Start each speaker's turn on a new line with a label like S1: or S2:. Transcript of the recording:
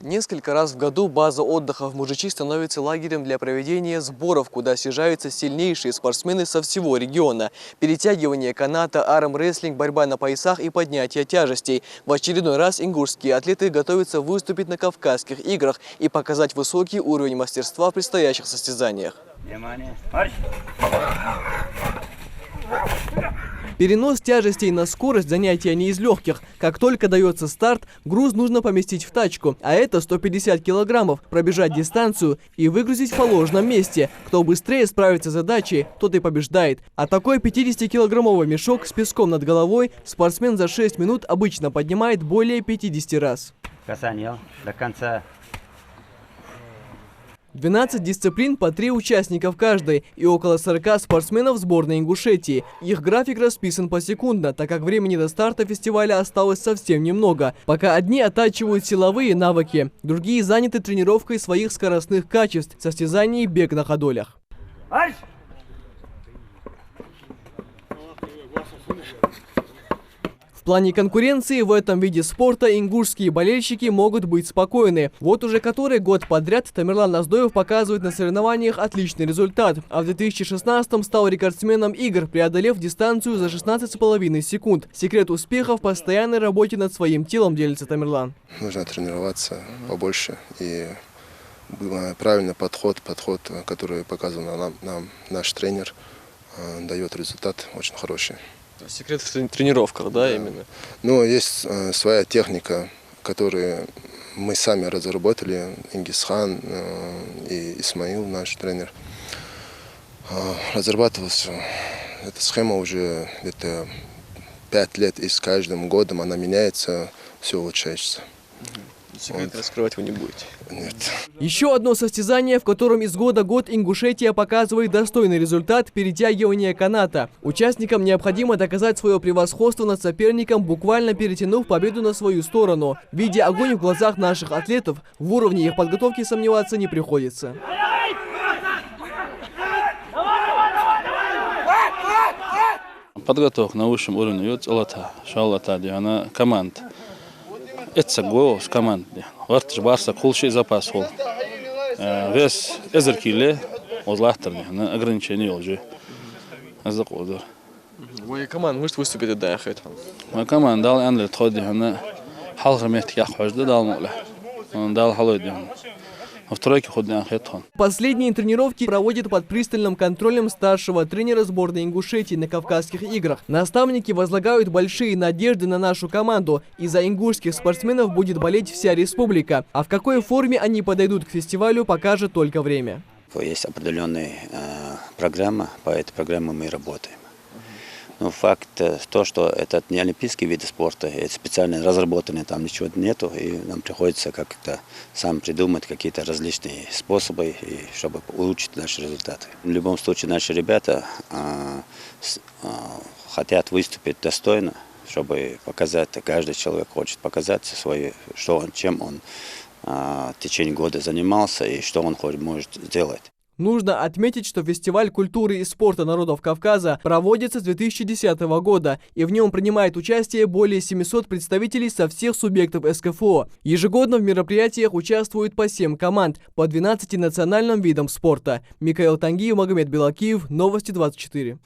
S1: Несколько раз в году база отдыха в Мужичи становится лагерем для проведения сборов, куда съезжаются сильнейшие спортсмены со всего региона. Перетягивание каната, армрестлинг, борьба на поясах и поднятие тяжестей. В очередной раз ингушские атлеты готовятся выступить на Кавказских играх и показать высокий уровень мастерства в предстоящих состязаниях.
S2: Внимание, марш!
S1: Перенос тяжестей на скорость занятия не из легких. Как только дается старт, груз нужно поместить в тачку, а это 150 килограммов, пробежать дистанцию и выгрузить в положенном месте. Кто быстрее справится с задачей, тот и побеждает. А такой 50-килограммовый мешок с песком над головой спортсмен за 6 минут обычно поднимает более 50 раз.
S2: Касание до конца.
S1: 12 дисциплин по 3 участника в каждой и около 40 спортсменов сборной Ингушетии. Их график расписан посекундно, так как времени до старта фестиваля осталось совсем немного. Пока одни оттачивают силовые навыки, другие заняты тренировкой своих скоростных качеств, состязаний и бег на ходулях.
S2: Марш!
S1: В плане конкуренции в этом виде спорта ингушские болельщики могут быть спокойны. Вот уже который год подряд Тамерлан Наздоев показывает на соревнованиях отличный результат. А в 2016-м стал рекордсменом игр, преодолев дистанцию за 16,5 секунд. Секрет успеха в постоянной работе над своим телом, делится Тамерлан.
S3: Нужно тренироваться побольше и правильный подход, который показывал нам наш тренер, дает результат очень хороший.
S1: Секрет в тренировках, да, именно?
S3: Ну, есть своя техника, которую мы сами разработали, Ингисхан и Исмаил, наш тренер. Разрабатывался. Эта схема уже где-то 5 лет, и с каждым годом она меняется, все улучшается.
S1: Секрет раскрывать вы не будете?
S3: Нет.
S1: Еще одно состязание, в котором из года в год Ингушетия показывает достойный результат – перетягивание каната. Участникам необходимо доказать свое превосходство над соперником, буквально перетянув победу на свою сторону. Видя огонь в глазах наших атлетов, в уровне их подготовки сомневаться не приходится.
S4: Подготовка на высшем уровне идет она команд. Это голос команды. Вартиш барса кулши запас хол. Вес эзеркиле озлахтарни. На ограничение уже. Аздакодор.
S1: Вы команда может выступить, да, хоть.
S4: Моя команда дал анлет ходи. Она халга мехтия хожда дал мула. Он дал халойди.
S1: Последние тренировки проводят под пристальным контролем старшего тренера сборной Ингушетии на Кавказских играх. Наставники возлагают большие надежды на нашу команду, и за ингушских спортсменов будет болеть вся республика. А в какой форме они подойдут к фестивалю, покажет только время.
S2: Есть определенная программа, по этой программе мы работаем. Но факт то, что это не олимпийский вид спорта, это специально разработанный, там ничего нету, и нам приходится как-то сам придумать какие-то различные способы, чтобы улучшить наши результаты. В любом случае наши ребята хотят выступить достойно, чтобы показать, каждый человек хочет показать чем он в течение года занимался и что он может сделать.
S1: Нужно отметить, что фестиваль культуры и спорта народов Кавказа проводится с 2010 года, и в нем принимает участие более 700 представителей со всех субъектов СКФО. Ежегодно в мероприятиях участвуют по 7 команд, по 12 национальным видам спорта. Микаэл Тангиев, Магомед Белакиев, Новости 24.